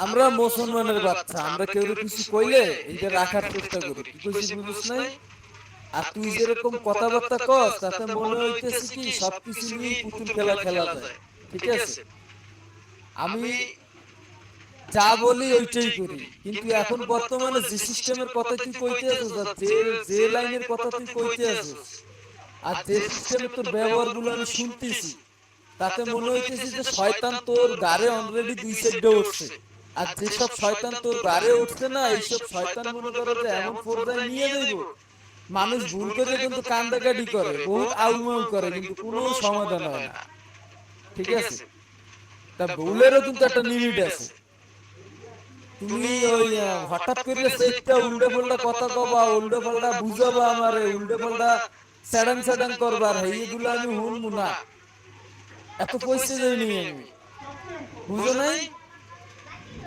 আমরা মুসলমানের বাচ্চা, আমরা কেউ কিছু কইলে এইটা রাখার চেষ্টা করি। কি কইছি বুঝছ নাই? আর তুই যেরকম কথাবার্তা কস তাতে মনে হইতেছে কি সবকিছু নিয়ে পুতুল খেলা খেলা যায়। ঠিক আছে, আমি যা বলি ওইটাই করি, কিন্তু এখন বর্তমানে যে সিস্টেমের কথা তুই কইতে আছিস, আর যে যে লাইনের কথা তুই কইতে আছিস, আর যে সিস্টেমে তোর ব্যবহার গুলো আমি শুনতেছি, তাতে মনে হইতেছে যে শয়তান তোর গাড়ে অলরেডি দুই সাইডে উঠছে। আর যেসব শয়তান তোর গাড়ে উঠছে না, এইসব শয়তান মনে করো যে এমন পর্যায়ে নিয়ে যাইব, মানুষ ভুল করে কিন্তু কান্দাকাটি করে, বহুত আউমাউ করে, কিন্তু কোনো সমাধান হয় না। ঠিক আছে, তা ভুলেরও কিন্তু একটা লিমিট আছে। তুমি ওই হঠাৎ করে সেইটা উল্টো পাল্টা কথা কবা, উল্টো পাল্টা বুঝাবা, আমারে উল্টো পাল্টা স্যাডাং স্যাডাং করবার, এইগুলো আমি শুনবো না। এত পয়সা যাইনি আমি, বুঝো নাই?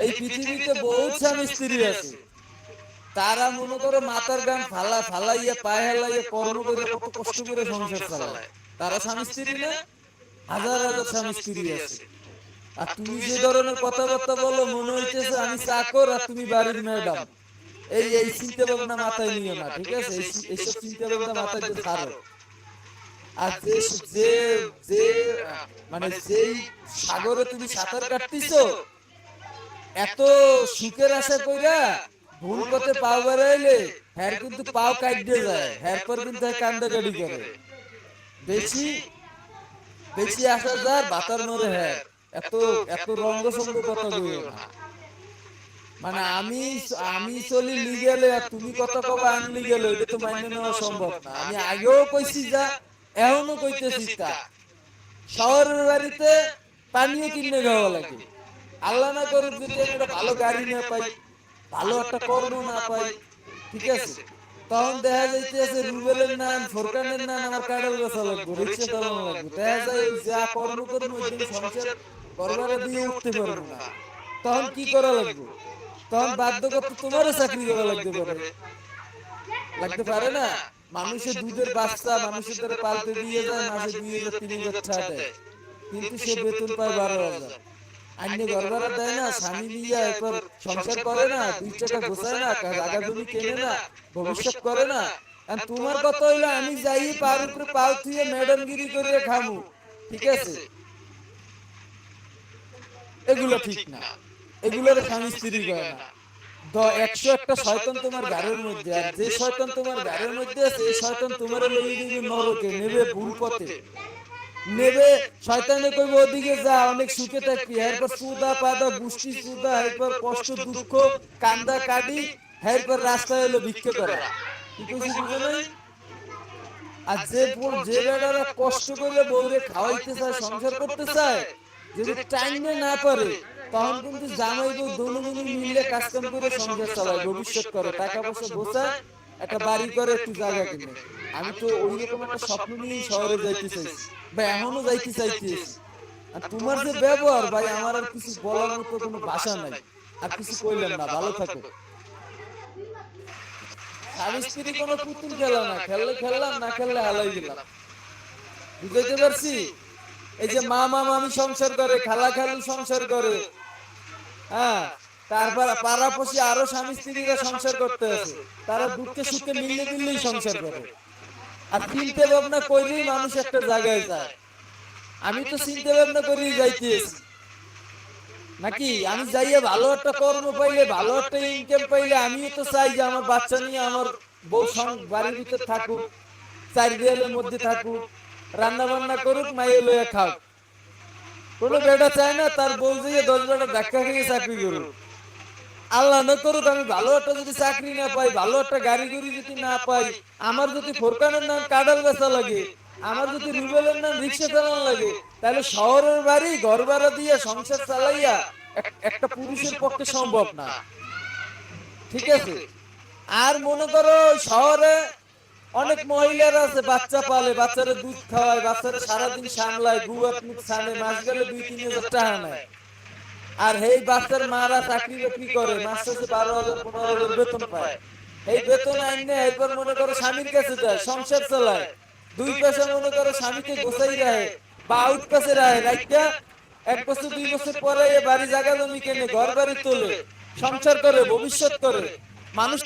এই পৃথিবীতে বহুত স্বামী স্ত্রী আছে, তারা মনে করো মাথার গান ফালা ফালাইয়া পায়ে হেলাইয়া কর্ম করে কত কষ্ট করে সংসার চালায়। তারা স্বামী স্ত্রী না? হাজার হাজার স্বামী স্ত্রী আছে। আর তুমি যে ধরনের কথাবার্তা বলো, মনে হইতেছে আমি চাকর আর তুমি বাড়ির ম্যাডাম। এই এই চিন্তা ভাবনা মাথায় নিও না, ঠিক আছে? এইসব চিন্তা ভাবনা মাথায় দিয়ে ছাড়ো। আর যে যে যে মানে যেই সাগরে তুমি সাঁতার কাটতেছো, এত সুখের আশা কইরা ভুল পথে পাও বেড়াইলে হ্যার কিন্তু পাও কাটতে যায়, হ্যার পর কিন্তু কান্দাকাটি করে। বেশি বেশি আসা যার বাতার নরে হ্যার। এত এত রঙ্গ সঙ্গ কথা কইও না। মানে আমি আমি চলি লিগেলে আর তুমি কথা কবা আনলিগেলে, এটা তো মাইনে নেওয়া সম্ভব না। আমি আগেও কইছি যা, এখনো কইতেছি তা। শহরের বাড়িতে পানিও কিনে খাওয়া লাগে। আল্লাহ না করুক যদি আমি একটা ভালো গাড়ি না পাই, ভালো একটা কর্ম না পাই, ঠিক আছে, তখন দেখা যাইতেছে রুবেলের নাম, ফোরকানের নাম, আমার কাডাল বেচা লাগবে, রিক্সা চালানো লাগবে। দেখা যায় যা কর্ম করবো ওই দিন সংসার করবার দিয়ে উঠতে পারবো না। তখন কি করা লাগবে? তখন বাধ্য করতে তোমারও চাকরি করা লাগতে পারে, লাগতে পারে না? মানুষের দুধের বাচ্চা মানুষের দ্বারা পালতে দিয়ে যায়, মাসে 2,000 3,000 টাকা দেয়, কিন্তু সে বেতন পায় 12,000। আইনে ঘর ভাড়া দেয় না, স্বামী নিয়ে এরপর সংসার করে না, 2 টাকা গোছায় না, জায়গা জমি কেনে না, ভবিষ্যৎ করে না। আর তোমার কথা হইলো আমি যাই পার উপরে পাও থুয়ে ম্যাডামগিরি করে খামু, ঠিক আছে? এগুলো ঠিক না, এগুলোর স্বামী স্ত্রী করে না। 101টা শয়তান তোমার ঘরের মধ্যে, আর যে শয়তান তোমার ঘরের মধ্যে আছে, এই শয়তান তোমার লইয়ে দিবে নরকে, নেবে ভুল পথে নেবে। শয়তানে কইবে ওদিকে যা, অনেক সুখে থাকবি, এরপর সুদা পাদা গুষ্টি সুদা, এরপর কষ্ট দুঃখ কান্দা কাটি, এরপর রাস্তায় এলো ভিক্ষে করা। কি কইছি বুঝো নাই? আর যে যে বেটারা কষ্ট করে বউরে খাওয়াইতে চায়, সংসার করতে চায়, যদি টাইমে না পারে, তখন কিন্তু জামাই বউ দোনোজনই মিলে কাজ কাম করে সংসার চালায়, ভবিষ্যৎ করে, টাকা পয়সা গোছায়, একটা বাড়ি করে, একটু জায়গা কিনে। আমি তো ওই রকম একটা স্বপ্ন নিয়েই শহরে যাইতে চাইছি, বা এখনো যাইতে চাইতেছি। আর তোমার যে ব্যবহার ভাই, আমার আর কিছু বলার মতো কোনো ভাষা নাই। আর কিছু কইলাম না, ভালো থাকো। স্বামী স্ত্রী কোনো পুতুল খেলা না, খেললে খেললাম, না খেললে হালাই দিলাম। বুঝাইতে পারছি? এই যে মামা মামি সংসার করে, খালা খালু সংসার করে, হ্যাঁ, তারপর পাড়াপড়শি আরো স্বামী স্ত্রীরা সংসার করতে আছে, তারা দুঃখে সুখে মিললে মিললেই সংসার করে। আর চিন্তা ভাবনা করলেই মানুষ একটা জায়গায় যায়। আমি তো চিন্তা ভাবনা করেই যাইতেছি নাকি, আমি যাইয়া ভালো একটা কর্ম পাইলে, ভালো একটা ইনকাম পাইলে, আমিও তো চাই যে আমার বাচ্চা নিয়ে আমার বউ বাড়ির ভিতরে থাকুক, 4 দেয়ালের মধ্যে থাকুক, রান্না বান্না করুক, মাইয়ে লইয়া খাও। কোনো বেটা চায় না তার বউ দিয়ে 10 বেটা ধাক্কা খেয়ে চাকরি করুক। আল্লাহ না করুক আমি ভালো একটা যদি চাকরি না পাই, ভালো একটা গাড়ি গড়ি যদি না পাই, আমার যদি ফোরকানের নাম কাডাল বেচা লাগে, আমার যদি রুবেলের নাম রিক্সা চালানো লাগে, তাহলে শহরের বাড়ি ঘর ভাড়া দিয়ে সংসার চালাইয়া একটা পুরুষের পক্ষে সম্ভব না, ঠিক আছে? আর মনে করো শহরে অনেক মহিলারা আছে, বাচ্চা পালে, বাচ্চারা দুধ খাওয়ায়, বাচ্চারা সারাদিন সামলায়, গুয়াত মুখ ছানে, মাস গেলে 2-3 হাজার টাকা নেয়। আর এই বাচ্চার মারা চাকরি বাকরি করে, মাস শেষে 12,000 15,000 বেতন পায়। এই বেতন আইনে এরপর মনে করো স্বামীর কাছে যায়, সংসার চালায়, 2 পয়সা মনে করো স্বামীকে গোছাই রাখে বা আউট পাশে রাখে, রাখা 1 বছর 2 বছর পরে এ বাড়ি জায়গা জমি কেনে, ঘর বাড়ি তোলে, সংসার করে, ভবিষ্যৎ করে। মানুষ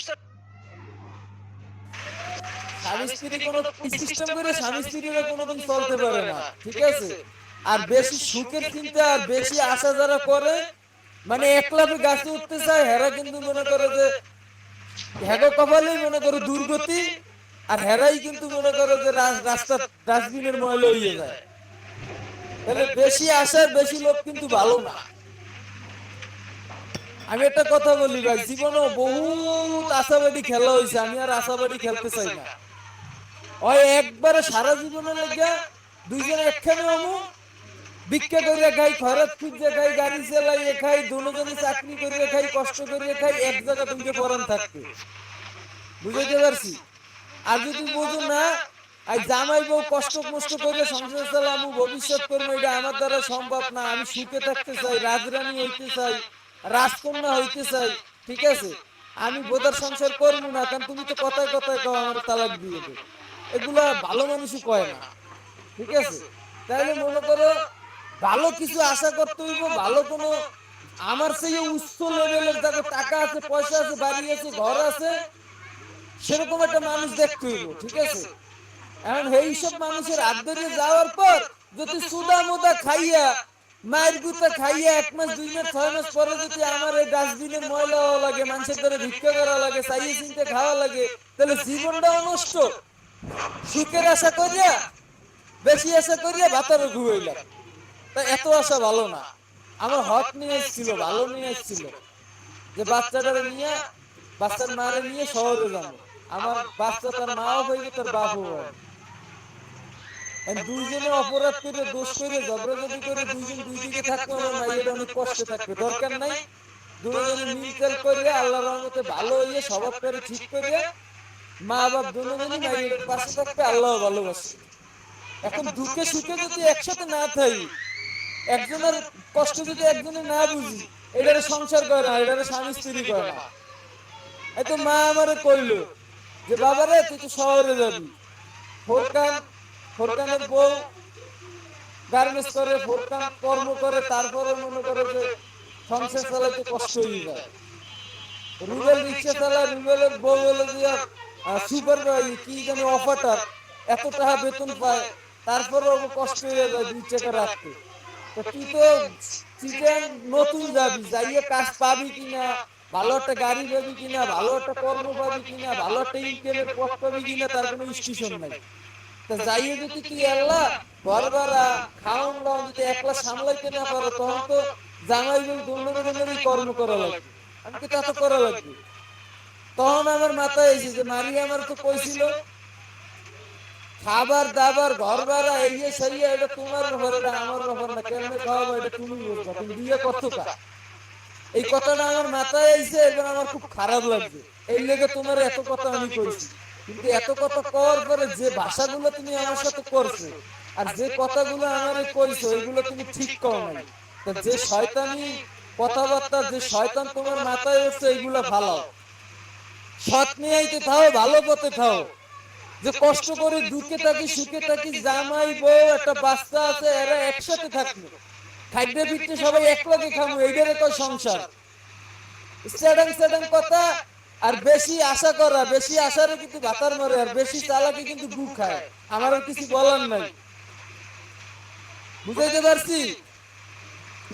স্বামী স্ত্রী কোনো সিস্টেম করে স্বামী স্ত্রীরা কোনোদিন চলতে পারে না, ঠিক আছে? আর বেশি সুখের চিন্তা আর বেশি আশা যারা করে, মানে একলাফে গাছে উঠতে চায়, হেরা কিন্তু মনে করে যে হেগো কপালেই মনে করো দুর্গতি, আর হেরাই কিন্তু মনে করো যে রাস্তা ডাস্টবিনের ময়লা হয়ে যায়। তাহলে বেশি আশার বেশি লোক কিন্তু ভালো না। আমি একটা কথা বলি ভাই, জীবনে বহুত আশাবাদী খেলা হয়েছে, আমি আর আশাবাদী খেলতে চাই না। ওই একবারে সারা জীবনে লেগে দুইজনে একখানে আমু ভিক্ষা করিয়া খাই, খরচ খুঁজে খাই, গাড়ি চালাইয়ে খাই, দুজনে চাকরি করিয়া খাই, কষ্ট করিয়া খাই, এক জায়গা দুইটা পরান থাকবে। বুঝাইতে পারছি? আর যদি বুঝো না, এই জামাই বউ কষ্ট মষ্ট করে সংসার চালামু, ভবিষ্যৎ করবো, এটা আমার দ্বারা সম্ভব না। আমি সুখে থাকতে চাই, রাজরানী হইতে চাই, রাজকন্যা হইতে চাই, ঠিক আছে? আমি বোধার সংসার করবো না, কারণ তুমি তো কথায় কথায় কও আমার তালাক দিয়ে দে। এগুলা ভালো মানুষই কয় না, ঠিক আছে? তাহলে মনে করো ভালো কিছু আশা করতে হইব, ভালো কোনো আমার সেই উচ্চ লেভেলের যাদের টাকা আছে, পয়সা আছে, বাড়ি আছে, ঘর আছে, সেরকম একটা মানুষ দেখতে হইব, ঠিক আছে? এখন এই সব মানুষের আদরে যাওয়ার পর যদি সুদা মুদা খাইয়া, মায়ের গুতা খাইয়া 1 মাস 2 মাস 6 মাস পরে যদি আমার এই ডাস্টবিনের ময়লা হওয়া লাগে, মানুষের ধরে ভিক্ষা করা লাগে, চাইয়ে চিনতে খাওয়া লাগে, তাহলে জীবনটাও নষ্ট। সুখের আশা করিয়া, বেশি আশা করিয়া ভাতারও ঘুমাইলাম। তা এত আশা ভালো না। আমার হক নিয়ে এসেছিল, ভালো নিয়ে এসেছিল যে বাচ্চাটারে নিয়ে, বাচ্চার মারে নিয়ে শহরে যাবো। আমার বাচ্চা তার মাও পাইবে, তার বাপও পাইবে। দুইজনে অপরাধ করে, দোষ করে, ঝগড়াঝাটি করে, দুইজন দুই দিকে থাকতে, আমার মাইয়ের অনেক কষ্টে থাকবে, দরকার নাই। দুজনে মিলচাল করে আল্লাহর রহমতে ভালো হইয়ে স্বভাব করে ঠিক করে মা বাপ দুজনই মাইয়ের পাশে থাকবে, আল্লাহ ভালোবাসে। এখন দুঃখে সুখে যদি একসাথে না থাকি, একজনের কষ্ট যদি একজনে না বুঝি, এটারে সংসার করে না, এটারে স্বামী স্ত্রী করে না। এই তো মা আমারে কইলো যে বাবারে তুই তো শহরে যাবি, ফোরকান, ফোরকানের বউ গার্মেন্টস করে, ফোরকান কর্ম করে, তারপরে মনে করে যে সংসার চালাতে কষ্ট হয়ে যায়। রুবেল রিক্সা চালায়, রুবেলের বউ হলো যে সুপার কি জানি অপারেটর, এত টাকা বেতন পায়, তারপরে কষ্ট হয়ে যায় 2 টাকা রাখতে। তো তুই তো চিকেন নতুন যাবি, যাইয়ে কাজ পাবি কিনা, ভালো একটা গাড়ি পাবি কিনা, ভালো একটা কর্ম পাবি কিনা, ভালো একটা ইনকামের পথ পাবি কিনা, তার কোনো স্টেশন নাই। তা যাইয়ে যদি তুই আল্লাহ ঘর ভাড়া খাওয়ান দাওয়ান যদি একলা সামলাইতে না পারো, তখন তো জামাই বউ দুজনেরই কর্ম করা লাগবে। আমি কি তা তো করা লাগবে? তখন আমার মাথায় এসে যে মারিয়া আমার তো কইছিল খাবার দাবার ঘর ভাড়া এই সেই, এটা তোমার ব্যাপার, এটা আমার ব্যাপার না, কেমনে খাওয়াবো এটা তুমি বুঝবা, তুমি বিয়ে করছো কা? এই কথাটা আমার মাথায় আইছে, এবং আমার খুব খারাপ লাগছে। এই লেগে তোমার এত কথা আমি কইছি। কিন্তু এত কথা কওয়ার পরে যে ভাষাগুলো তুমি আমার সাথে করছো, আর যে কথাগুলো আমারে কইছো, এগুলো তুমি ঠিক কও নাই। তো যে শয়তানি কথাবার্তা, যে শয়তান তোমার মাথায় উঠছে, এগুলো ফালাও। সৎ নিয়াইতে থাও, ভালো পথে থাও। যে কষ্ট করে দুঃখে থাকি, সুখে থাকি, জামাই বউ একটা বাচ্চা আছে, এরা একসাথে থাকবে, খাদ্য পিঠে সবাই একলগে খাবো, এইটারে কয় সংসার। স্যাডাং স্যাডাং কথা আর বেশি আশা করা, বেশি আশারে কিন্তু ভাতার মারে, আর বেশি চালাকি কিন্তু গু খায়। আমার আর কিছু বলার নাই। বুঝাইতে পারছি?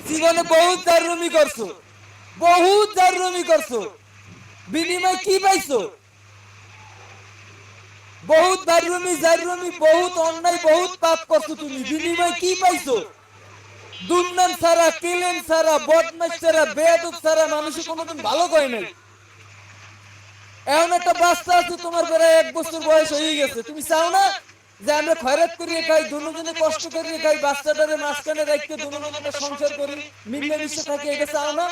জীবনে বহুত জাররুমি করছো, বহুত জাররুমি করছো, বিনিময় কি পাইছো? বহুত জাররুমি, জাররুমি, বহুত অন্যায়, বহুত পাপ করছো তুমি, বিনিময় কি পাইছো? দুর্নাম ছাড়া, কেলেন ছাড়া, বদমাশ ছাড়া, বেয়াদব ছাড়া মানুষে কোনোদিন ভালো করে নাই। এমন একটা বাচ্চা আছে তোমার প্রায় 1 বছর বয়স হয়ে গেছে, তুমি চাও না যে আমরা খয়রাত করিয়ে খাই, দুজনে কষ্ট করিয়ে খাই, বাচ্চাটারে মাঝখানে রাখতে দুজনে একটা সংসার করি, মিলে মিশে থাকি, এটা চাও না?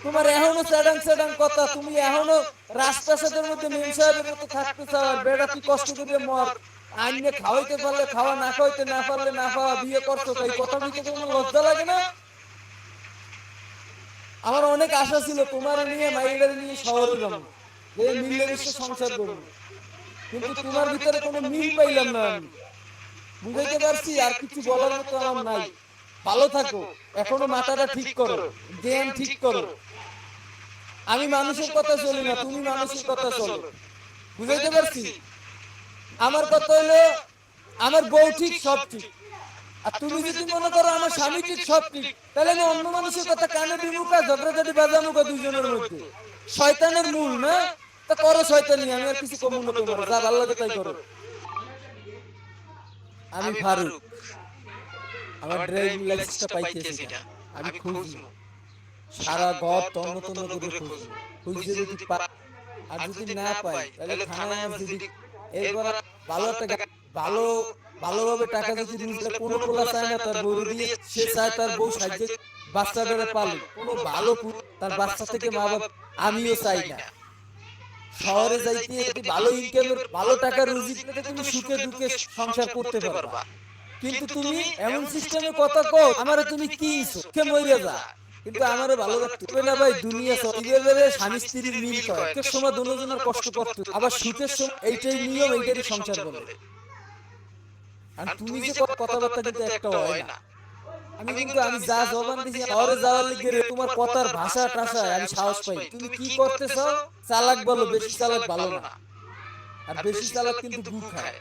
তোমার এখনো স্যাডাং স্যাডাং কথা, তুমি এখনো রাজপ্রাসাদের মধ্যে মেম সাহেবের মতো থাকতে চাও, আর বেড়া তুই কষ্ট করিয়ে মর, আইনে খাওয়াইতে পারলে খাওয়া, না খাওয়াইতে না পারলে না খাওয়া, বিয়ে করছো, তাই কথা বলতে কোনো লজ্জা লাগে না? আমার অনেক আশা ছিল তোমার নিয়ে, মাইয়ের নিয়ে শহরে যাবো, যে মিলে মিশে সংসার করবো, কিন্তু তোমার ভিতরে কোনো মিল পাইলাম না আমি। বুঝাইতে পারছি? আর কিছু বলার মতো আমার নাই। ভালো থাকো, এখনো মাথাটা ঠিক করো, জ্ঞান ঠিক করো। আমি মানুষের কথা চলি না, তুমি মানুষের কথা চলো। বুঝাইতে পারছি? আমার কথা হইলো আমার বউ ঠিক, সব ঠিক। আর তুমি যদি মনে করো আমার স্বামী ঠিক, সব ঠিক, তাহলে আমি অন্য মানুষের কথা কানে দিমুকা, ঝগড়াঝাটি বাজামুকা দুইজনের মধ্যে। শয়তানের মূল না, তা করো শয়তানি, আমি আর কিছু কমু না তোমার, যা ভালো লাগে তাই করো। আমি ফারুক, আমার ড্রাইভিং লাইসেন্সটা পাইতেছি না, আমি খুঁজবো সারা ঘর তন্ন তন্ন করে খুঁজবো। খুঁজে যদি আর যদি না পাই তাহলে থানায় আমার যদি এরপর ভালো একটা ভালো ভালোভাবে টাকা যদি রুজলে কোনো পোলা চায় না তার বউ দিয়ে, সে চায় তার বউ সাহায্যে বাচ্চাটারে পালুক, কোনো ভালো তার বাচ্চা থেকে মা বাবা। আমিও চাই না শহরে যাইতে যদি ভালো ইনকামের ভালো টাকা রুজি পেলে তুমি সুখে দুঃখে সংসার করতে পারবা। কিন্তু তুমি এমন সিস্টেমে কথা কও আমারে তুমি কিনছো কে মইরা যা, কিন্তু আমারে ভালো লাগতে হবে না ভাই। দুনিয়া চলিবে, স্বামী স্ত্রীর মিল কয়, এক সময় দুজনের কষ্ট করতে, আবার সুখের সময় এইটাই নিয়ম, এইটারই সংসার বলে। আর তুমি যে কথাবার্তা কিন্তু একটা হয় না। আমি যা জবান দিছি শহরে যাওয়ার লিগে তোমার কথার ভাষা টাষায় আমি সাহস পাই। তুমি কি করতেছ? চালাক বলো, বেশি চালাক ভালো না। আর বেশি চালাক কিন্তু গু খায়।